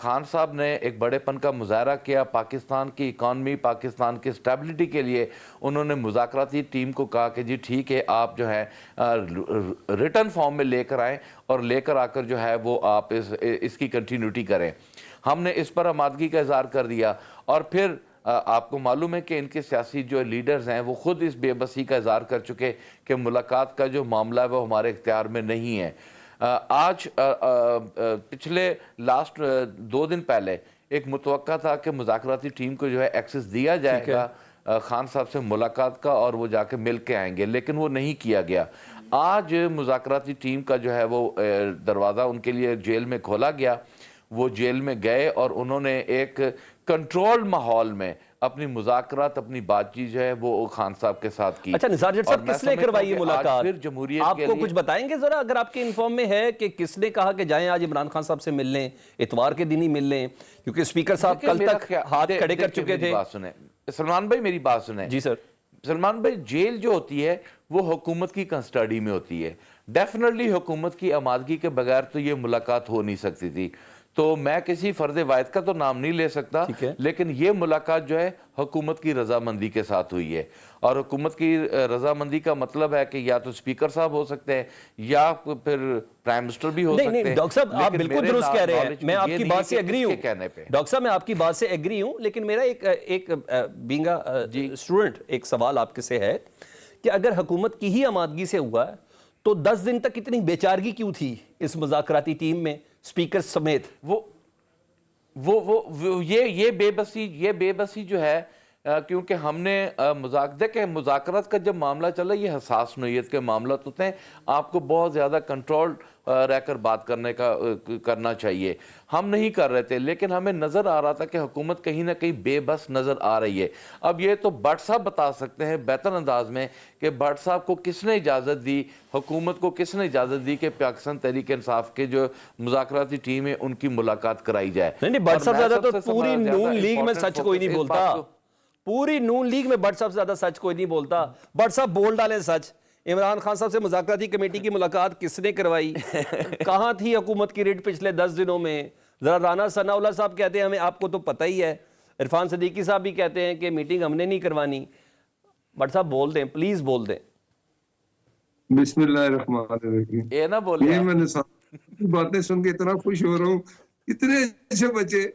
خان صاحب نے ایک بڑے پن کا مظاہرہ کیا، پاکستان کی اکانومی، پاکستان کی اسٹیبلٹی کے لیے انہوں نے مذاکراتی ٹیم کو کہا کہ جی ٹھیک ہے، آپ جو ہے ریٹن فارم میں لے کر آئیں اور لے کر آ کر جو ہے وہ آپ اس کی کنٹینیوٹی کریں۔ ہم نے اس پر آمادگی کا اظہار کر دیا، اور پھر آپ کو معلوم ہے کہ ان کے سیاسی جو لیڈرز ہیں وہ خود اس بے بسی کا اظہار کر چکے کہ ملاقات کا جو معاملہ ہے وہ ہمارے اختیار میں نہیں ہے۔ آج پچھلے لاسٹ 2 دن پہلے ایک متوقع تھا کہ مذاکراتی ٹیم کو جو ہے ایکسس دیا جائے گا خان صاحب سے ملاقات کا اور وہ جا کے مل کے آئیں گے، لیکن وہ نہیں کیا گیا۔ آج مذاکراتی ٹیم کا جو ہے وہ دروازہ ان کے لیے جیل میں کھولا گیا، وہ جیل میں گئے اور انہوں نے ایک کنٹرول ماحول میں اپنی مذاکرات، اپنی بات چیت جو ہے وہ خان صاحب کے ساتھ کی۔ اچھا نثار جٹ صاحب، کس نے کروائی یہ ملاقات؟ آپ کو کچھ بتائیں گے ذرا، اگر آپ کے انفارم میں ہے کہ کس نے کہا کہ جائیں آج عمران خان صاحب سے مل لیں، اتوار کے دن ہی مل لیں، کیونکہ اسپیکر صاحب کل تک ہاتھ کھڑے کر چکے تھے۔ سلمان بھائی میری بات سنیں۔ جی سر۔ سلمان بھائی، جیل جو ہوتی ہے وہ حکومت کی کنسٹڈی میں ہوتی ہے، ڈیفینیٹلی حکومت کی آمادگی کے بغیر تو یہ ملاقات ہو نہیں سکتی تھی۔ تو میں کسی فرد واحد کا تو نام نہیں لے سکتا، لیکن یہ ملاقات جو ہے حکومت کی رضامندی کے ساتھ ہوئی ہے، اور حکومت کی رضامندی کا مطلب ہے کہ یا تو اسپیکر صاحب ہو سکتے ہیں یا پھر پرائم منسٹر بھی ہو سکتے ہیں۔ ڈاکٹر صاحب آپ بالکل درست کہہ رہے ہیں، میں آپ کی بات سے ایگری ہوں۔ ڈاکٹر صاحب میں آپ کی بات سے ایگری ہوں، لیکن میرا ایک بینگ اسٹوڈنٹ ایک سوال آپ کے سے ہے کہ اگر حکومت کی ہی آمادگی سے ہوا ہے تو 10 دن تک اتنی بے چارگی کیوں تھی اس مذاکراتی ٹیم میں اسپیکر سمیت؟ یہ بے بسی جو ہے، کیونکہ ہم نے دیکھیں مذاکرات کا جب معاملہ چلا، یہ حساس نوعیت کے معاملات ہوتے ہیں، آپ کو بہت زیادہ کنٹرول رہ کر بات کرنا چاہیے۔ ہم نہیں کر رہے تھے، لیکن ہمیں نظر آ رہا تھا کہ حکومت کہیں نہ کہیں بے بس نظر آ رہی ہے۔ اب یہ تو بٹ صاحب بتا سکتے ہیں بہتر انداز میں کہ بٹ صاحب کو کس نے اجازت دی، حکومت کو کس نے اجازت دی کہ پاکستان تحریک انصاف کے جو مذاکراتی ٹیم ہے ان کی ملاقات کرائی جائے۔ نہیں، بٹ صاحب زیادہ تو پوری نون لیگ میں سچ کوئی نہیں بولتا، پوری نون لیگ میں بٹ صاحب زیادہ سچ کوئی نہیں بولتا۔ بٹ صاحب بول ڈالیں سچ، عمران خان صاحب سے مذاکراتی کمیٹی کی ملاقات کس نے کروائی؟ کہاں تھی حکومت کی ریٹ پچھلے 10 دنوں میں؟ ذرا رانا ثناء اللہ صاحب کہتے ہیں ہمیں، آپ کو تو پتہ ہی ہے، عرفان صدیقی صاحب بھی کہتے ہیں کہ میٹنگ ہم نے نہیں کروانی۔ بٹ صاحب بول دیں، پلیز بول دیں۔ بسم اللہ الرحمن الرحیم۔ یہ نہ بولیں، یہ میں نے باتیں سن کے اتنا خوش ہو رہا ہوں، اتنے اچھے بچے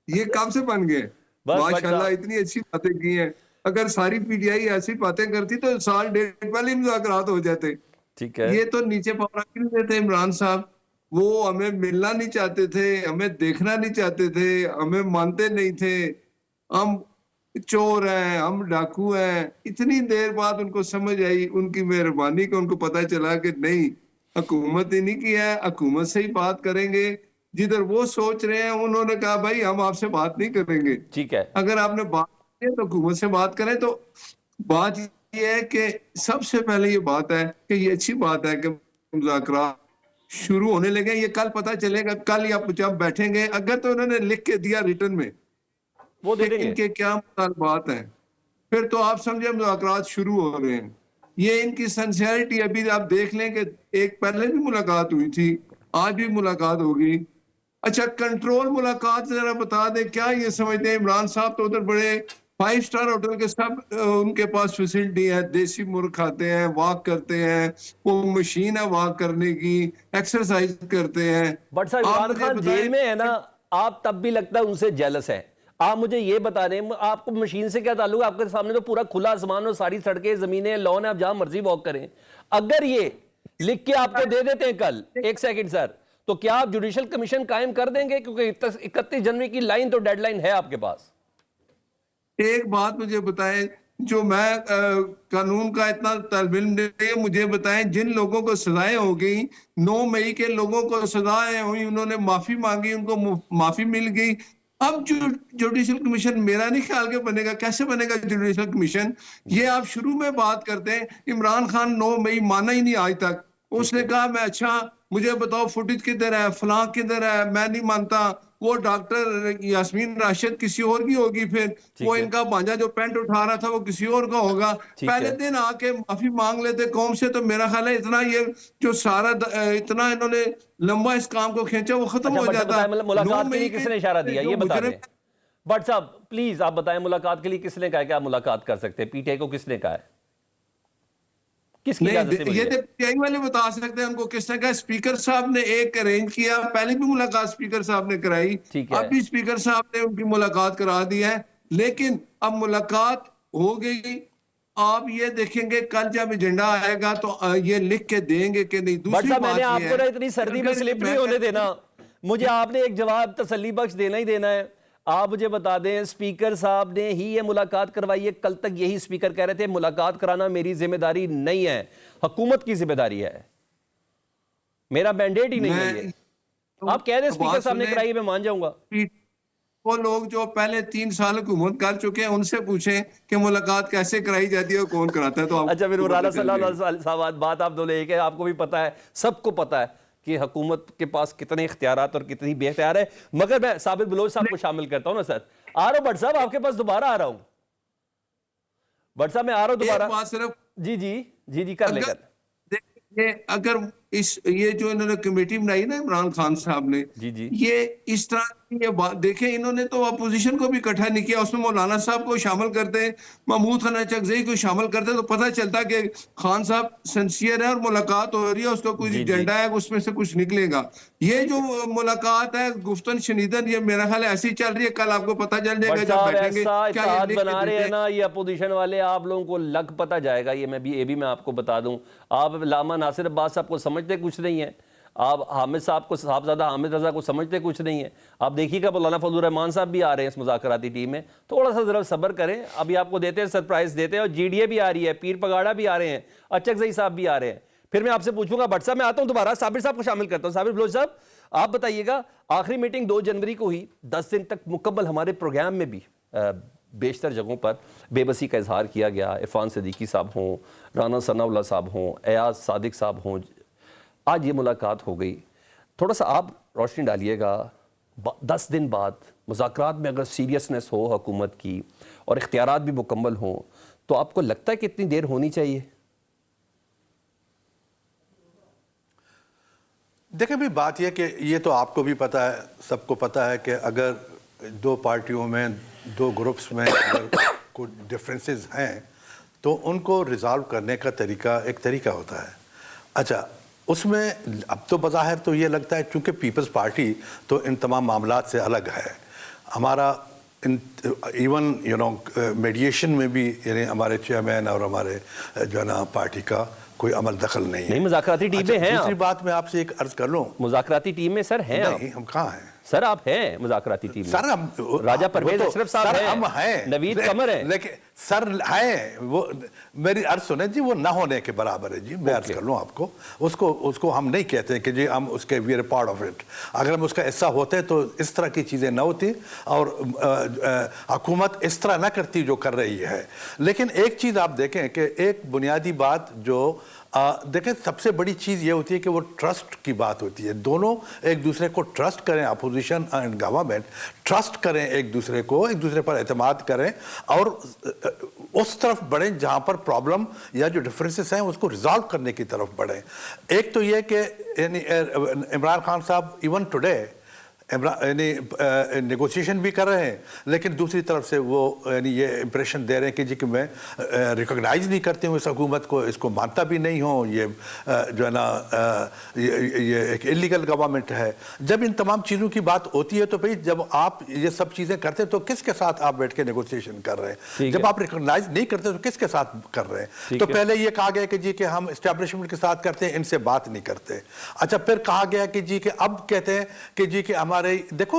یہ کب سے بن گئے؟ ماشاءاللہ اتنی اچھی باتیں کی ہیں۔ اگر ساری پی ٹی آئی ایسی باتیں کرتی تو 1.5 پہلے مذاکرات ہو جاتے۔ یہ تو نیچے پاؤں رکھ نہیں دیتے عمران صاحب، وہ ہمیں ملنا نہیں چاہتے تھے، ہمیں دیکھنا نہیں چاہتے تھے، ہمیں مانتے نہیں تھے، ہم چور ہیں، ہم ڈاکو ہیں۔ اتنی دیر بعد ان کو سمجھ آئی، ان کی مہربانی کا ان کو پتہ چلا کہ نہیں، حکومت ہی نہیں کیا ہے، حکومت سے ہی بات کریں گے۔ جدھر وہ سوچ رہے ہیں انہوں نے کہا بھائی ہم آپ سے بات نہیں کریں گے، ٹھیک ہے، اگر آپ نے بات کی ہے تو حکومت سے بات کریں۔ تو بات یہ ہے کہ سب سے پہلے یہ بات ہے کہ یہ اچھی بات ہے کہ مذاکرات شروع ہونے لگے۔ یہ کل پتہ چلے گا، کل یا جب بیٹھیں گے، اگر تو انہوں نے لکھ کے دیا ریٹن میں وہ دے دیں گے ان کے کیا مطالبات ہیں، پھر تو آپ سمجھے مذاکرات شروع ہو رہے ہیں۔ یہ ان کی سنسیئرٹی ابھی آپ دیکھ لیں کہ ایک پہلے بھی ملاقات ہوئی تھی، آج بھی ملاقات ہوگی۔ اچھا کنٹرول ملاقات ذرا بتا دیں، کیا یہ سمجھتے ہیں عمران صاحب تو ادھر بڑے 5 سٹار ہوٹل کے سب ان کے پاس فیسلٹی ہے، دیسی مرغ کھاتے ہیں، واک کرتے ہیں، وہ مشین ہے واک کرنے کی، ایکسرسائز کرتے ہیں۔ بٹ صاحب عمران خان جیل میں ہے نا، آپ تب بھی لگتا ہے ان سے جیلس ہیں۔ آپ مجھے یہ بتا دیں، آپ کو مشین سے کیا تعلق ہے؟ آپ کے سامنے تو پورا کھلا آسمان اور ساری سڑکیں، زمینیں، لون ہے، آپ جہاں مرضی واک کریں۔ اگر یہ لکھ کے آپ کو دے دیتے ہیں کل، ایک سیکنڈ سر، تو کیا آپ جوڈیشل کمیشن قائم کر دیں گے؟ کیونکہ 31 جنوری کی لائن تو ڈیڈ لائن ہے آپ کے پاس۔ ایک بات مجھے بتائیں، جو میں قانون کا اتنا طالب علم نہیں، مجھے بتائیں جن لوگوں کو سزائیں ہو گئی، 9 مئی کے لوگوں کو سزائیں ہوئی، انہوں نے معافی مانگی، ان کو معافی مل گئی۔ اب جوڈیشل کمیشن میرا نہیں خیال کہ بنے گا۔ کیسے بنے گا جوڈیشل کمیشن؟ یہ آپ شروع میں بات کرتے ہیں، عمران خان 9 مئی مانا ہی نہیں آج تک۔ اس نے کہا میں اچھا مجھے بتاؤ فوٹیج کدھر ہے، فلاں کدھر ہے، میں نہیں مانتا. وہ ڈاکٹر یاسمین راشد کسی اور کی ہوگی، پھر وہ ان کا بھانجا جو پینٹ اٹھا رہا تھا وہ کسی اور کا ہوگا. پہلے دن آ کے معافی مانگ لیتے قوم سے، تو میرا خیال ہے اتنا یہ جو سارا اتنا انہوں نے لمبا اس کام کو کھینچا وہ ختم ہو جاتا. ملاقات کے لیے کس نے اشارہ دیا یہ بتا دیں بٹ صاحب پلیز. آپ بتائیں ملاقات کے لیے کس نے کہا کہ آپ ملاقات کر سکتے ہیں؟ پی ٹی آئی کو کس نے کہا ہے؟ کس کی اجازت سے ملی ہے؟ یہ پی آئی والے بتا سکتے ہیں ان کو کس نے کہا. اسپیکر صاحب نے ایک ارینج کیا، پہلے بھی ملاقات اسپیکر صاحب نے کرائی، اب بھی اسپیکر صاحب نے ان کی ملاقات کرا دی ہے. لیکن اب ملاقات ہو گئی، آپ یہ دیکھیں گے کل جب ایجنڈا آئے گا تو یہ لکھ کے دیں گے کہ نہیں. دوسری بات میں نے آپ یہ کو نا ہے اتنی سردی میں سلپ نہیں ہونے دینا، مجھے آپ نے ایک جواب تسلی بخش دینا ہی دینا ہے. آپ مجھے بتا دیں اسپیکر صاحب نے ہی یہ ملاقات کروائی ہے؟ کل تک یہی اسپیکر کہہ رہے تھے ملاقات کرانا میری ذمہ داری نہیں ہے، حکومت کی ذمہ داری ہے، میرا مینڈیٹ ہی نہیں ہے یہ. آپ کہہ دیں اسپیکر صاحب نے کرائی، میں مان جاؤں گا. وہ لوگ جو پہلے 3 سال حکومت کر چکے ہیں ان سے پوچھیں کہ ملاقات کیسے کرائی جاتی ہے اور کون کراتا ہے. تو اچھا پھر مولانا صلی اللہ علیہ وسلم بات آپ دونوں ایک ہے، آپ کو بھی پتا ہے، سب کو پتا ہے کہ حکومت کے پاس کتنے اختیارات اور کتنی بے اختیار ہے. مگر میں ثابت بلوچ صاحب کو شامل کرتا ہوں نا سر. آ رہا ہوں بٹ صاحب آپ کے پاس دوبارہ آ رہا ہوں. بٹ صاحب میں آ رہا ہوں دوبارہ. جی کر لے کر. اگر یہ جو انہوں نے کمیٹی بنائی نا عمران خان صاحب نے، یہ اس طرح یہ بات دیکھیں، انہوں نے تو اپوزیشن کو بھی اکٹھا نہیں کیا. اس میں مولانا صاحب کو شامل کرتے، محمود خان چکزئی کو شامل کرتے تو پتہ چلتا کہ خان صاحب سنسیئر ہے اور ملاقات ہو رہی ہے، اس کا کوئی ایجنڈا ہے، اس میں سے کچھ نکلے گا. یہ جو ملاقات ہے گفتن شنیدن، یہ میرا خیال ایسی چل رہی ہے. کل آپ کو پتہ چل جائے گا جب بیٹھیں گے کیا یہ بنا رہے ہیں نا یہ اپوزیشن والے. آپ لوگوں کو لگ پتہ جائے گا. یہ بھی میں آپ کو بتا دوں، آپ علامہ ناصر عباس صاحب کو سمجھتے کچھ نہیں ہے، آپ حامد صاحب کو، صاحبزادہ حامد رضا کو سمجھتے کچھ نہیں ہے. آپ دیکھیے گا مولانا فضل الرحمان صاحب بھی آ رہے ہیں اس مذاکراتی ٹیم میں، تھوڑا سا ذرا صبر کریں. ابھی آپ کو دیتے ہیں سرپرائز دیتے ہیں. اور جی ڈی اے بھی آ رہی ہے، پیر پگاڑا بھی آ رہے ہیں، اچکزئی صاحب بھی آ رہے ہیں. پھر میں آپ سے پوچھوں گا بٹ صاحب، میں آتا ہوں دوبارہ صابر صاحب کو شامل کرتا ہوں. صابر بلوچ صاحب آپ بتائیے گا، آخری میٹنگ 2 جنوری کو ہوئی، 10 دن تک مکمل ہمارے پروگرام میں بھی بیشتر جگہوں پر بے بسی کا اظہار کیا گیا. عرفان صدیقی صاحب ہوں، رانا ثناء اللہ صاحب ہوں، ایاز صادق صاحب ہوں. آج یہ ملاقات ہو گئی، تھوڑا سا آپ روشنی ڈالیے گا. 10 دن بعد مذاکرات میں اگر سیریسنس ہو حکومت کی اور اختیارات بھی مکمل ہوں تو آپ کو لگتا ہے کہ اتنی دیر ہونی چاہیے؟ دیکھیں بھی بات یہ کہ یہ تو آپ کو بھی پتہ ہے، سب کو پتہ ہے کہ اگر 2 پارٹیوں میں 2 گروپس میں اگر کوئی ڈفرینسز ہیں تو ان کو ریزالو کرنے کا ایک طریقہ ہوتا ہے. اچھا اس میں اب تو بظاہر تو یہ لگتا ہے چونکہ پیپلز پارٹی تو ان تمام معاملات سے الگ ہے. ہمارا ایون میڈیشن میں بھی یعنی ہمارے چیئرمین اور ہمارے جو ہے نا پارٹی کا کوئی عمل دخل نہیں ہے. مذاکراتی ٹیم میں ہیں. دوسری بات میں آپ سے ایک عرض کر لوں، مذاکراتی ٹیم میں سر ہیں؟ نہیں ہم کہاں ہیں سر؟ آپ ہیں مذاکراتی ٹیم میں؟ سر ہم راجہ پرویز اشرف صاحب ہیں، ہم ہیں، نوید قمر ہیں. لیکن سر ہیں، وہ میری عرض سنیں جی، وہ نہ ہونے کے برابر ہے جی. میں عرض کر لوں آپ کو، اس کو ہم نہیں کہتے ہیں کہ جی ہم اس کے we are part of it. اگر ہم اس کا حصہ ہوتے تو اس طرح کی چیزیں نہ ہوتی اور حکومت اس طرح نہ کرتی جو کر رہی ہے. لیکن ایک چیز آپ دیکھیں کہ ایک بنیادی بات جو دیکھیں سب سے بڑی چیز یہ ہوتی ہے کہ وہ ٹرسٹ کی بات ہوتی ہے. دونوں ایک دوسرے کو ٹرسٹ کریں، اپوزیشن اینڈ گورنمنٹ ٹرسٹ کریں ایک دوسرے کو، ایک دوسرے پر اعتماد کریں اور اس طرف بڑھیں جہاں پر پرابلم یا جو ڈفرینسز ہیں اس کو ریزالو کرنے کی طرف بڑھیں. ایک تو یہ کہ عمران خان صاحب ایون ٹوڈے نیگوسیشن بھی کر رہے ہیں، لیکن دوسری طرف سے وہ یعنی یہ امپریشن دے رہے ہیں کہ جی کہ میں ریکگنائز نہیں کرتے ہوں اس حکومت کو، اس کو مانتا بھی نہیں ہوں، یہ جو ہے نا یہ ایک انلیگل گورنمنٹ ہے. جب ان تمام چیزوں کی بات ہوتی ہے تو بھئی جب آپ یہ سب چیزیں کرتے تو کس کے ساتھ آپ بیٹھ کے نیگوسیشن کر رہے ہیں؟ جب آپ ریکگنائز نہیں کرتے تو کس کے ساتھ کر رہے ہیں؟ تو پہلے یہ کہا گیا کہ جی کہ ہم اسٹیبلشمنٹ کے ساتھ کرتے ہیں، ان سے بات نہیں کرتے. اچھا پھر کہا گیا کہ جی کہ اب کہتے ہیں کہ جی کہ دیکھو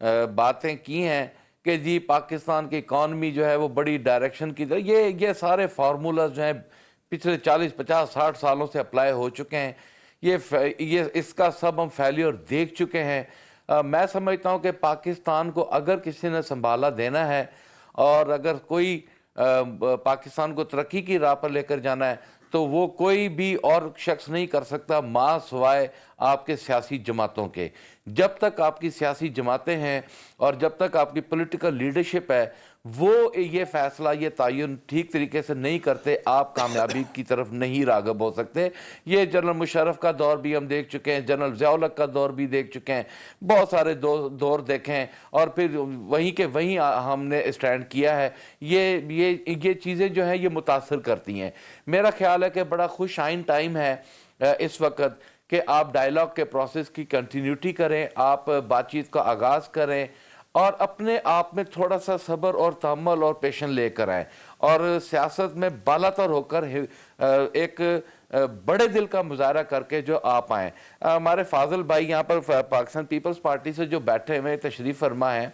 باتیں کی ہیں کہ جی پاکستان کی اکانومی جو ہے وہ بڑی ڈائریکشن کی طرف، یہ سارے فارمولاز جو ہیں پچھلے 40 50 60 سالوں سے اپلائی ہو چکے ہیں، یہ اس کا سب ہم فیلیور دیکھ چکے ہیں۔ میں سمجھتا ہوں کہ پاکستان کو اگر کسی نے سنبھالا دینا ہے اور اگر کوئی پاکستان کو ترقی کی راہ پر لے کر جانا ہے تو وہ کوئی بھی اور شخص نہیں کر سکتا ماں سوائے آپ کے سیاسی جماعتوں کے۔ جب تک آپ کی سیاسی جماعتیں ہیں اور جب تک آپ کی پولیٹیکل لیڈرشپ ہے، وہ یہ فیصلہ یہ تعین ٹھیک طریقے سے نہیں کرتے، آپ کامیابی کی طرف نہیں راغب ہو سکتے۔ یہ جنرل مشرف کا دور بھی ہم دیکھ چکے ہیں، جنرل ضیاء الحق کا دور بھی دیکھ چکے ہیں، بہت سارے دور دیکھے ہیں اور پھر وہیں کے وہیں ہم نے اسٹینڈ کیا ہے۔ یہ چیزیں جو ہیں یہ متاثر کرتی ہیں۔ میرا خیال ہے کہ بڑا خوش آئین ٹائم ہے اس وقت کہ آپ ڈائیلاگ کے پروسیس کی کنٹینیوٹی کریں، آپ بات چیت کا آغاز کریں اور اپنے آپ میں تھوڑا سا صبر اور تحمل اور پیشن لے کر آئیں اور سیاست میں بالاتر ہو کر ایک بڑے دل کا مظاہرہ کر کے جو آپ آئیں۔ ہمارے فاضل بھائی یہاں پر پاکستان پیپلز پارٹی سے جو بیٹھے ہوئے تشریف فرما ہیں،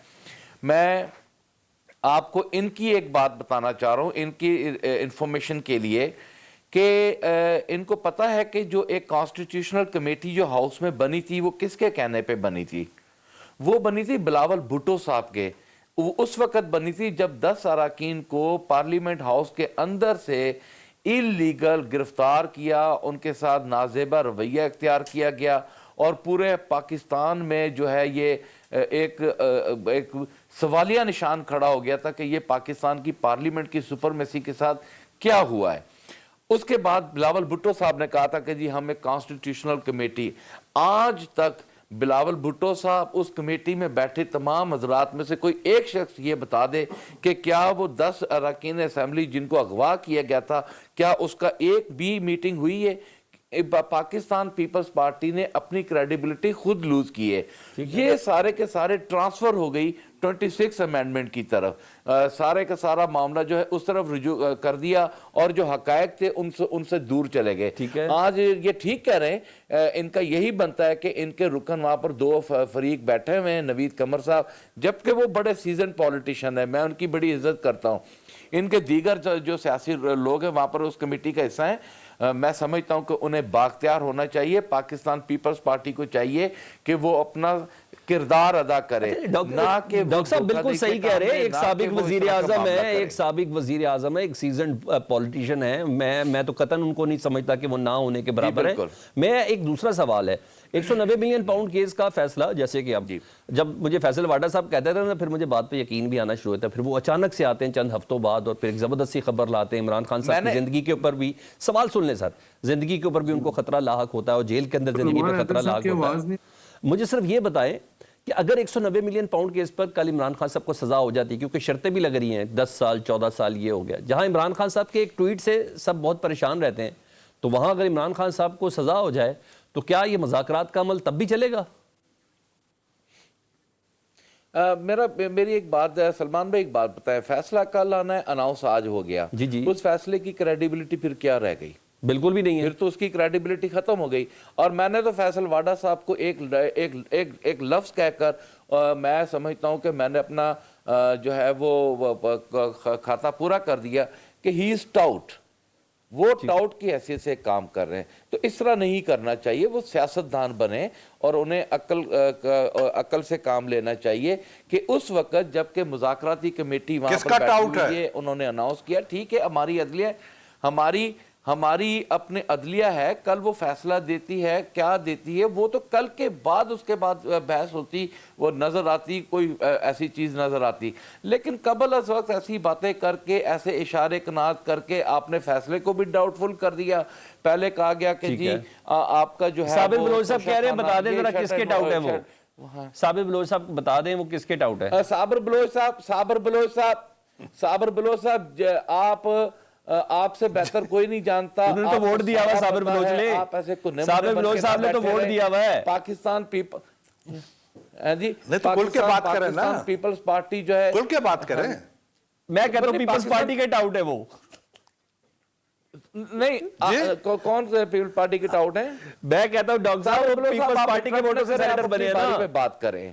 میں آپ کو ان کی ایک بات بتانا چاہ رہا ہوں ان کی انفارمیشن کے لیے کہ ان کو پتہ ہے کہ جو ایک کانسٹیٹیوشنل کمیٹی جو ہاؤس میں بنی تھی وہ کس کے کہنے پہ بنی تھی؟ وہ بنی تھی بلاول بھٹو صاحب کے۔ اس وقت بنی تھی جب 10 اراکین کو پارلیمنٹ ہاؤس کے اندر سے اللیگل گرفتار کیا، ان کے ساتھ نازیبہ رویہ اختیار کیا گیا اور پورے پاکستان میں جو ہے یہ ایک سوالیہ نشان کھڑا ہو گیا تھا کہ یہ پاکستان کی پارلیمنٹ کی سپرمیسی کے ساتھ کیا ہوا ہے۔ اس کے بعد بلاول بھٹو صاحب نے کہا تھا کہ جی ہم ایک کانسٹیٹیوشنل کمیٹی، آج تک بلاول بھٹو صاحب اس کمیٹی میں بیٹھے تمام حضرات میں سے کوئی ایک شخص یہ بتا دے کہ کیا وہ 10 اراکین اسمبلی جن کو اغوا کیا گیا تھا، کیا اس کا ایک بھی میٹنگ ہوئی ہے؟ پاکستان پیپلز پارٹی نے اپنی کریڈیبلٹی خود لوز کی ہے۔ یہ سارے کے سارے ٹرانسفر ہو گئی 26 امینڈمنٹ کی طرف، سارے کا سارا معاملہ جو ہے اس طرف رجوع کر دیا اور جو حقائق تھے ان سے دور چلے گئے۔ آج یہ ٹھیک کہہ رہے ہیں، ان کا یہی بنتا ہے کہ ان کے رکن وہاں پر 2 فریق بیٹھے ہوئے ہیں، نوید قمر صاحب، جبکہ وہ بڑے سیزن پولیٹیشن ہیں، میں ان کی بڑی عزت کرتا ہوں۔ ان کے دیگر جو سیاسی لوگ ہیں وہاں پر اس کمیٹی کا حصہ ہیں، میں سمجھتا ہوں کہ انہیں بااختیار ہونا چاہیے۔ پاکستان پیپلز پارٹی کو چاہیے کہ وہ اپنا کردار ادا کرے، نہ کہ ڈاکٹر صاحب بالکل صحیح کہہ رہے ہیں۔ ایک سابق وزیر اعظم ہے، ایک سیزن پولیٹیشین ہے، میں تو قطعاً ان کو نہیں سمجھتا کہ وہ نہ ہونے کے برابر ہے۔ میں ایک دوسرا سوال ہے، 190 ملین پاؤنڈ کیس کا فیصلہ، جیسے کہ اب جب مجھے فیصل واڈا صاحب کہتے تھے نا، پھر مجھے بات پہ یقین بھی آنا شروع ہوتا ہے، پھر وہ اچانک سے آتے ہیں چند ہفتوں بعد اور پھر ایک زبردستی خبر لاتے ہیں عمران خان صاحب کی زندگی کے اوپر بھی سوال سن لیں سر، زندگی کے اوپر بھی ان کو خطرہ لاحق ہوتا ہے اور جیل کے اندر زندگی میں خطرہ لاحق ہوتا ہے۔ مجھے صرف یہ بتائیں کہ اگر 190 ملین پاؤنڈ کیس پر کل عمران خان صاحب کو سزا ہو جاتی ہے، کیونکہ شرطیں بھی لگ رہی ہیں 10 سال 14 سال یہ ہو گیا، جہاں عمران خان صاحب کے ایک ٹویٹ سے سب بہت پریشان رہتے ہیں، تو وہاں اگر عمران خان صاحب کو سزا ہو جائے تو کیا یہ مذاکرات کا عمل تب بھی چلے گا؟ میری ایک بات ہے سلمان بھائی، ایک بات بتائیں، فیصلہ کل آنا ہے، اناؤنس آج ہو گیا، اس فیصلے کی کریڈیبلٹی پھر کیا رہ گئی؟ بالکل بھی نہیں ہے، پھر تو اس کی کریڈیبلٹی ختم ہو گئی۔ اور میں نے تو فیصل واڈا صاحب کو ایک لفظ کہہ کر میں سمجھتا ہوں کہ میں نے اپنا جو ہے وہ کھاتا پورا کر دیا کہ ہی از ٹاؤٹ، وہ ٹاؤٹ کی حیثیت سے کام کر رہے ہیں، تو اس طرح نہیں کرنا چاہیے۔ وہ سیاستدان بنے اور انہیں عقل سے کام لینا چاہیے کہ اس وقت جب کہ مذاکراتی کمیٹی وہاں پر بیٹھی ہوئی ہے، انہوں نے اناؤنس کیا، ٹھیک ہے ہماری عدلیہ ہماری اپنے عدلیہ ہے، کل وہ فیصلہ دیتی ہے، کیا دیتی ہے وہ تو کل کے بعد اس کے بعد بحث ہوتی، وہ نظر آتی، کوئی ایسی چیز نظر آتی، لیکن قبل از وقت ایسی باتیں کر کے، ایسے اشارے کنات کر کے آپ نے فیصلے کو بھی ڈاؤٹ فل کر دیا۔ پہلے کہا گیا کہ جی آپ کا جو ہے صابر بلوچ صاحب کہہ رہے ہیں، بتا دیں ذرا کس کے ڈاؤٹ ہے وہ، صابر بلوچ صاحب بتا دیں وہ کس کے ڈاؤٹ ہے؟ صابر بلوچ صاحب آپ سے بہتر کوئی نہیں جانتا، انہوں نے تو ووٹ دیا ہوا ہے صابر بلوچ نے، آپ ایسے صابر بلوچ صاحب نے تو ووٹ دیا ہوا ہے۔ پاکستان پیپلز پارٹی جو ہے، کھل کے بات کریں، میں کہتا ہوں پیپلز پارٹی کے ڈاؤٹ ہے وہ، نہیں کون سے پیپلز پارٹی کے ڈاؤٹ ہیں؟ میں کہتا ہوں ڈاکٹر صاحب پیپلز پارٹی کے ووٹوں سے سینیٹر بنے ہیں نا، بات کریں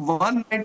190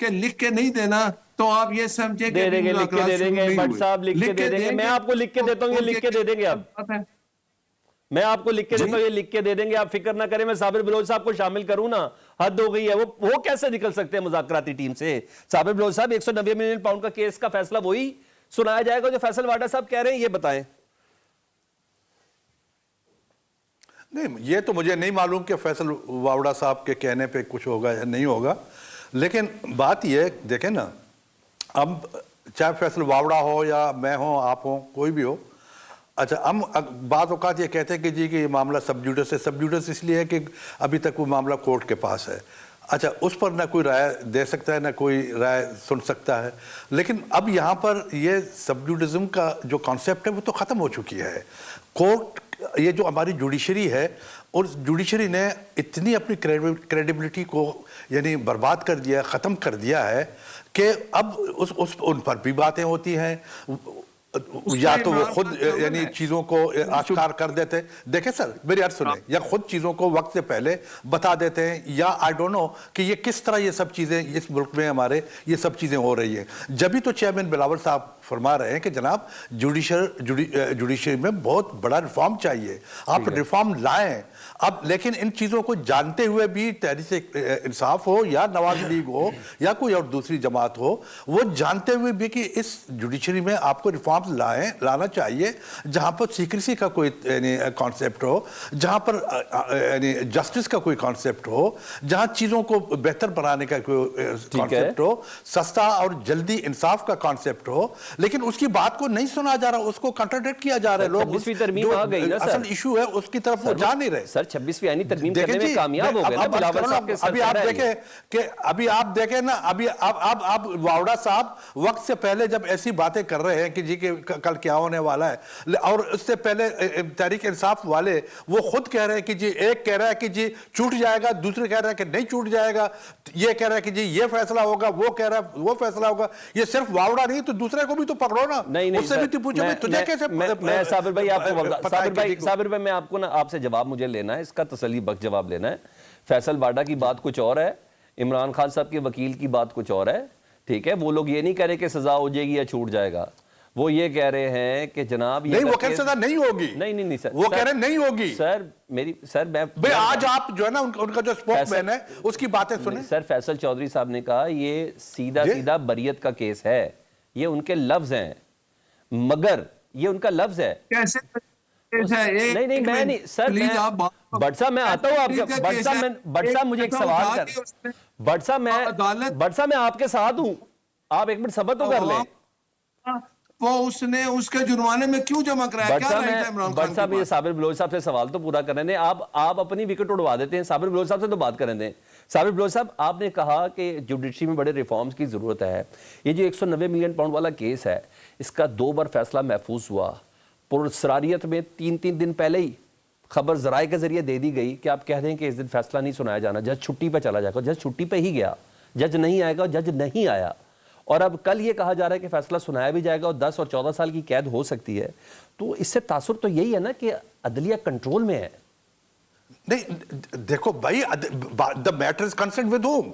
کہ لکھ کے نہیں دینا تو آپ یہ سمجھے دے دیں گے، لکھ کے دے دیں گے بٹ صاحب، لکھ کے دے دیں گے. میں آپ کو لکھ کے دیتا ہوں، یہ لکھ کے دے دیں گے. آپ میں آپ کو لکھ کے دیتا ہوں، یہ لکھ کے دے دیں گے. آپ فکر نہ کریں. میں صابر بلوچ صاحب کو شامل کروں نا، حد ہو گئی ہے. وہ کیسے نکل سکتے ہیں مذاکراتی ٹیم سے؟ صابر بلوچ صاحب 190 ملین پاؤنڈ کا کیس کا فیصلہ وہی سنایا جائے گا جو فیصل واڈا صاحب کہہ رہے ہیں؟ یہ بتائیں. نہیں، یہ تو مجھے نہیں معلوم کہ فیصل واوڑا صاحب کے کہنے پہ کچھ ہوگا یا نہیں ہوگا، لیکن بات یہ دیکھیں نا، ہم چاہے فیصل واوڑا ہو یا میں ہوں، آپ ہوں، کوئی بھی ہو، اچھا ہم بعض اوقات یہ کہتے ہیں کہ جی کہ یہ معاملہ سب جوڈس ہے. سب جوڈس اس لیے ہے کہ ابھی تک وہ معاملہ کورٹ کے پاس ہے. اچھا اس پر نہ کوئی رائے دے سکتا ہے، نہ کوئی رائے سن سکتا ہے. لیکن اب یہاں پر یہ سب جوڈزم کا جو کانسیپٹ ہے وہ تو ختم ہو چکی ہے. کورٹ، یہ جو ہماری جوڈیشری ہے، اور جوڈیشری نے اتنی اپنی کریڈیبلٹی کو یعنی برباد کر دیا، ختم کر دیا ہے کہ اب ان پر بھی باتیں ہوتی ہیں، یا تو وہ خود یعنی چیزوں کو آشکار کر دیتے. دیکھیں سر میری عرض سنیں، یا خود چیزوں کو وقت سے پہلے بتا دیتے ہیں، یا آئی ڈونٹ نو کہ یہ کس طرح یہ سب چیزیں اس ملک میں ہمارے یہ سب چیزیں ہو رہی ہیں. جبھی تو چیئرمین بلاول صاحب فرما رہے ہیں کہ جناب جوڈیشری میں بہت بڑا ریفارم چاہیے، آپ ریفارم لائیں. اب لیکن ان چیزوں کو جانتے ہوئے بھی تحریک انصاف ہو یا نواز لیگ ہو یا کوئی اور دوسری جماعت ہو، وہ جانتے ہوئے بھی کہ اس جوڈیشری میں آپ کو ریفارمز لانا چاہیے جہاں پر سیکریسی کا کوئی کانسیپٹ ہو، جہاں پر جسٹس کا کوئی کانسیپٹ ہو، جہاں چیزوں کو بہتر بنانے کا کوئی کانسیپٹ ہو، سستا اور جلدی انصاف کا کانسیپٹ ہو. لیکن اس کی بات کو نہیں سنا جا رہا، اس کو کنٹراڈکٹ کیا جا رہا ہے. لوگ 26ویں ترمیم آ گئی نا سر، اصل ایشو ہے اس کی طرف وہ جا نہیں رہے. سر 26ویں یعنی ترمیم کرنے میں کامیاب ہو گئے نا بلاول صاحب کے ساتھ. ابھی آپ دیکھیں کہ ابھی آپ دیکھیں نا، ابھی اب واوڑا صاحب وقت سے پہلے جب ایسی باتیں کر رہے ہیں کہ جی کہ کل کیا ہونے والا ہے، اور اس سے پہلے تحریک انصاف والے وہ خود کہہ رہے ہیں کہ جی، ایک کہہ رہا ہے کہ جی چھوٹ جائے گا، دوسرے کہہ رہا ہے کہ نہیں چھوٹ جائے گا، یہ کہہ رہا ہے کہ جی یہ فیصلہ ہوگا، وہ کہہ رہا ہے وہ فیصلہ ہوگا. یہ صرف واوڑا نہیں تو دوسرے کو بھی تو پکڑو نا. نہیں اس سے بھی تو پوچھو تجھے کیسے. میں صابر بھائی آپ کو صابر بھائی میں آپ کو نا آپ سے جواب مجھے لینا ہے، اس کا تسلی بخش جواب لینا ہے. فیصل واڈا کی بات کچھ اور ہے، عمران خان صاحب کے وکیل کی بات کچھ اور ہے. ٹھیک ہے، وہ لوگ یہ نہیں کہہ رہے کہ سزا ہو جائے گی یا چھوٹ جائے گا، وہ یہ کہہ رہے ہیں کہ جناب نہیں، وہ کہہ سزا نہیں ہوگی. نہیں سر، وہ کہہ رہے نہیں ہوگی. سر میں آج آپ جو ہے نا ان کا جو سپوک مین ہے اس کی باتیں سنیں. سر فیصل چودھری صاحب نے کہا یہ سیدھا بریت کا کیس ہے، یہ ان کے لفظ ہیں، مگر یہ ان کا لفظ ہے. نہیں میں نہیں سر، بٹ صاحب میں آتا ہوں آپ کے، بٹ صاحب مجھے ایک سوال کر، بٹ صاحب میں آپ کے ساتھ ہوں، آپ ایک منٹ صبر تو کر لیں. وہ اس نے اس کے جرمانے میں کیوں جمع کرایا؟ بٹ صاحب یہ صابر بلوچ صاحب سے سوال تو پورا کرنے دیں. آپ اپنی وکٹ اڑوا دیتے ہیں. صابر بلوچ صاحب سے تو بات کرنے دیں. صابر بلوچ صاحب، آپ نے کہا کہ جوڈیشری میں بڑے ریفارمز کی ضرورت ہے. یہ جو 190 ملین پاؤنڈ والا کیس ہے، اس کا 2 بار فیصلہ محفوظ ہوا. پرسراریت میں 3 دن پہلے ہی خبر ذرائع کے ذریعے دے دی گئی کہ آپ کہہ دیں کہ اس دن فیصلہ نہیں سنایا جانا، جج چھٹی پہ چلا جائے گا. جج چھٹی پہ ہی گیا، جج نہیں آئے گا، جج نہیں آیا. اور اب کل یہ کہا جا رہا ہے کہ فیصلہ سنایا بھی جائے گا اور 10 اور 14 سال کی قید ہو سکتی ہے. تو اس سے تاثر تو یہی ہے نا کہ عدلیہ کنٹرول میں ہے. نہیں دیکھو بھائی، the matter is concerned with whom؟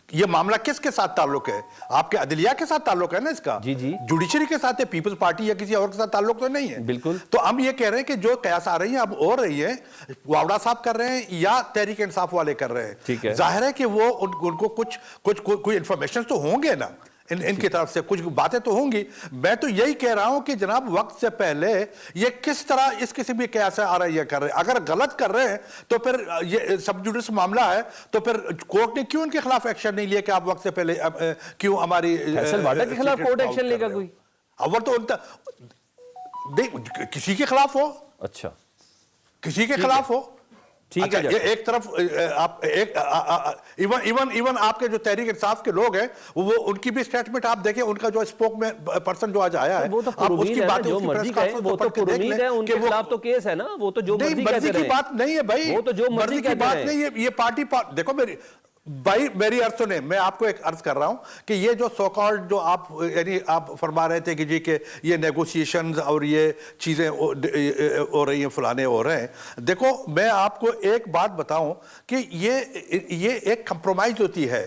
یہ معاملہ کس کے ساتھ تعلق ہے؟ آپ کے عدلیہ کے ساتھ تعلق ہے نا اس کا. جی جوڈیشری کے ساتھ ہے، پیپلز پارٹی یا کسی اور کے ساتھ تعلق تو نہیں ہے. بالکل. تو ہم یہ کہہ رہے ہیں کہ جو قیاس آ رہی ہیں اب ہو رہی ہے، واوڑا صاحب کر رہے ہیں یا تحریک انصاف والے کر رہے ہیں. ٹھیک ہے، ظاہر ہے کہ وہ ان کو کچھ کوئی انفارمیشن تو ہوں گے نا، ان کی طرف سے کچھ باتیں تو ہوں گی. میں تو یہی کہہ رہا ہوں کہ جناب وقت سے پہلے یہ کس طرح اس کسی بھی قیاس آ رہا ہے یہ کر رہے ہیں. اگر غلط کر رہے ہیں تو پھر یہ سب جوڈیس معاملہ ہے، تو پھر کورٹ نے کیوں ان کے خلاف ایکشن نہیں لیا کہ آپ وقت سے پہلے کیوں ہماری فیصل واڈا کے خلاف کورٹ ایکشن لے گا کوئی؟ اول تو کسی کے خلاف ہو، اچھا کسی کے خلاف ہو. ٹھیک ہے، یہ ایک طرف آپ ایون آپ کے جو تحریک انصاف کے لوگ ہیں وہ ان کی بھی سٹیٹمنٹ آپ دیکھیں، ان کا جو اسپوک میں پرسن جو آج آیا ہے، وہ تو پرامید ہے، جو مرضی کہے، وہ تو پرامید ہے، ان کے خلاف تو کیس ہے نا، وہ تو جو مرضی کہتے رہے. مرضی کی بات نہیں ہے بھائی، وہ تو جو مرضی کی بات نہیں ہے. یہ پارٹی دیکھو میری عرض سنیں، میں آپ کو ایک عرض کر رہا ہوں کہ یہ جو سو کالڈ جو آپ فرما رہے تھے کہ جی کہ یہ نیگوسیشنز اور یہ چیزیں ہو رہی ہیں، فلانے ہو رہے ہیں. دیکھو میں آپ کو ایک بات بتاؤں کہ یہ ایک کمپرومائز ہوتی ہے.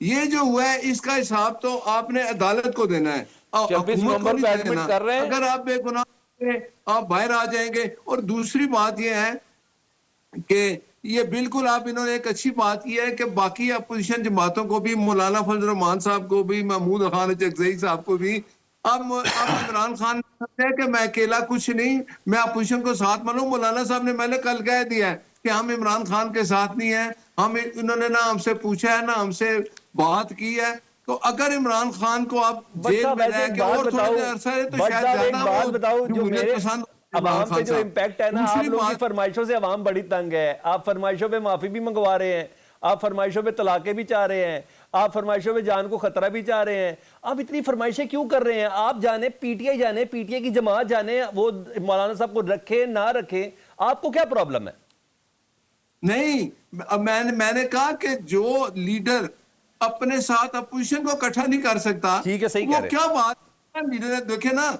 یہ جو ہوا ہے اس کا حساب تو آپ نے عدالت کو دینا ہے، 26 حکومت کو نومبر نہیں کو ایڈمٹ دینا۔ کر رہے ہیں۔ اگر آپ بے گناہ ہیں آپ باہر آ جائیں گے۔ اور دوسری بات یہ ہے کہ یہ بالکل آپ انہوں نے ایک اچھی بات کی ہے کہ باقی اپوزیشن جماعتوں کو بھی، مولانا فضل الرحمان صاحب کو بھی، محمود خان چکزئی صاحب کو بھی، اب عمران خان ہے کہ میں اکیلا کچھ نہیں، میں اپوزیشن کو ساتھ مانوں۔ مولانا صاحب نے میں نے کل کہہ دیا ہے کہ ہم عمران خان کے ساتھ نہیں ہیں، انہوں نے نہ ہم سے پوچھا ہے نہ ہم سے بات کی ہے۔ تو اگر عمران خان کو آپ جیل میں رہ کے اور تھوڑے دیر عرصہ رہے تو شاید زیادہ وہ جمہوریت پسند عوام پہ جو امپیکٹ ہے نا، آپ لوگوں کی فرمائشوں سے عوام بڑی تنگ ہے، آپ فرمائشوں پہ معافی بھی منگوا رہے ہیں، آپ فرمائشوں پہ طلاقیں بھی چاہ رہے ہیں، آپ فرمائشوں پہ جان کو خطرہ بھی چاہ رہے ہیں، آپ اتنی فرمائشیں کیوں کر رہے ہیں؟ آپ جانے پی ٹی آئی جانے، پی ٹی آئی کی جماعت جانے، وہ مولانا صاحب کو رکھے نہ رکھے، آپ کو کیا پرابلم ہے؟ نہیں، میں نے کہا کہ جو لیڈر اپنے ساتھ اپوزیشن کو اکٹھا نہیں کر سکتا، ٹھیک ہے، صحیح کہہ وہ رہے کیا بات ہے؟ لیڈر ہے، دیکھیں نا،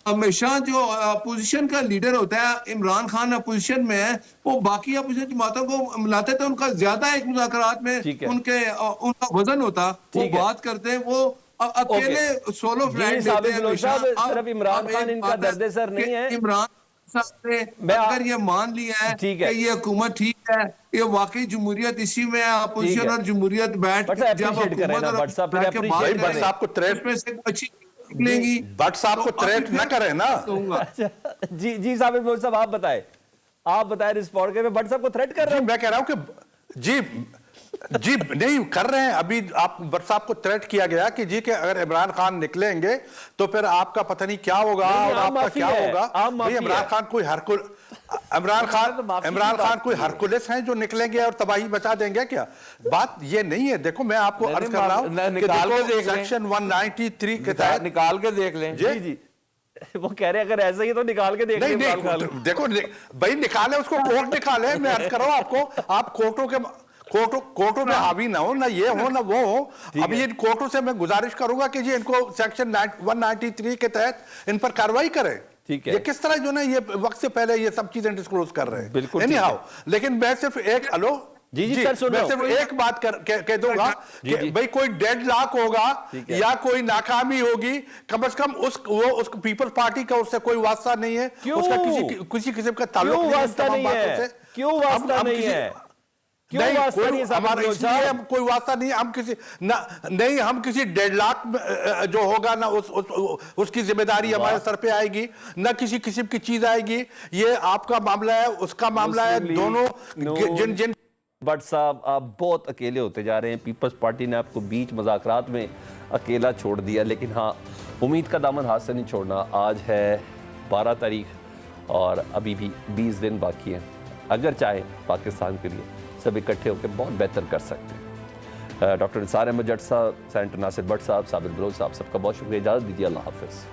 ہمیشہ جو اپوزیشن کا لیڈر ہوتا ہے، عمران خان اپوزیشن میں ہے، وہ باقی اپوزیشن جماعتوں کو ملاتے تھے، ان کا زیادہ ایک مذاکرات میں ٹھیک ہے، ان کا وزن ہوتا، وہ ٹھیک ہے، بات کرتے ہیں، وہ اکیلے سولو جی فلائٹ ثابت لیتے ہیں بلوچ ہمیشہ۔ صاحب، صرف عمران خان ان کا درد سر نہیں ہے۔ عمران صاحب نے اگر یہ مان لیا ہے ٹھیک کہ ہے، یہ حکومت ٹھیک ہے، یہ واقعی جمہوریت اسی میں ہے، ٹھیک اپوزیشن ہے، اور جمہوریت بیٹھ بٹ کے صاحب جب اپریشیٹ کریں حکومت نا، اور بٹ صاحب پھر بیٹھ کے اپریشیٹ بات بھائی بٹ کریں صاحب کو تو تھریٹ، اس میں سے اچھی نکلیں گی۔ بٹ صاحب کو تو ابھی تھریٹ نہ پھر کریں نا۔ کہوں گا جی ثابت بلوچ صاحب آپ بتائیں رسپونڈ کے میں بٹ صاحب کو تھریٹ کر رہا جی ہوں؟ میں کہہ رہا ہوں کہ جی نہیں کر رہے ہیں۔ ابھی آپ بٹ صاحب کو تھریٹ کیا گیا کہ جی کہ اگر عمران خان نکلیں گے تو پھر آپ کا پتہ نہیں کیا ہوگا نہیں، اور عام آپ کا معافی کیا ہے، ہوگا۔ عام معافی عمران ہے۔ خان کوئی عمران خان کوئی ہرکولس ہیں جو نکلیں گے اور تباہی بچا دیں گے کیا؟ بات یہ نہیں ہے۔ دیکھو میں آپ کو عرض کر رہا ہوں کہ دیکھو سیکشن 193 کے تحت نکال کے دیکھ لیں۔ جی وہ کہہ رہے ہیں اگر ایسا ہی ہے تو نکال کے دیکھ لیں عمران خان کو۔ نہیں دیکھو بھائی نکالے اس کو، کورٹ نکالے۔ میں عرض کر رہا ہوں آپ کو، آپ کورٹوں میں حاوی نہ ہو، نہ یہ ہو نہ وہ ہو۔ اب یہ کورٹوں سے میں گزارش کروں گا کہ جی ان کو سیکشن 193 کے تحت ان پر کارروائی کریں۔ یہ کس طرح جو نا یہ وقت سے پہلے یہ سب چیزیں ڈسکلوز کر رہے ہیں۔ بالکل اینی ہاؤ، لیکن میں صرف ایک میں صرف ایک بات کہہ دوں گا کہ بھئی کوئی ڈیڈ لاک ہوگا یا کوئی ناکامی ہوگی، کم از کم اس پیپلز پارٹی کا اس سے کوئی واسطہ نہیں ہے، اس کا کسی قسم کا تعلق نہیں ہے ان تمام باتوں سے۔ کیوں واسطہ نہیں ہے؟ کوئی واسطہ نہیں ہے، ہم کسی ڈیڈ لاک جو ہوگا نہ اس کی ذمہ داری ہمارے سر پہ آئے گی، نہ کسی قسم کی چیز آئے گی۔ یہ آپ کا معاملہ ہے، اس کا معاملہ ہے، دونوں جن بٹ صاحب آپ بہت اکیلے ہوتے جا رہے ہیں، پیپلز پارٹی نے آپ کو بیچ مذاکرات میں اکیلا چھوڑ دیا، لیکن ہاں امید کا دامن ہاتھ سے نہیں چھوڑنا۔ آج ہے 12 تاریخ اور ابھی بھی 20 دن باقی ہیں۔ اگر چاہیں پاکستان کے لیے سب اکٹھے ہو کے بہت بہتر کر سکتے ہیں۔ ڈاکٹر نثار احمد جٹ صاحب، سینیٹر ناصر بٹ صاحب، ثابت بلوچ صاحب، سب کا بہت شکریہ۔ اجازت دیجیے، اللہ حافظ۔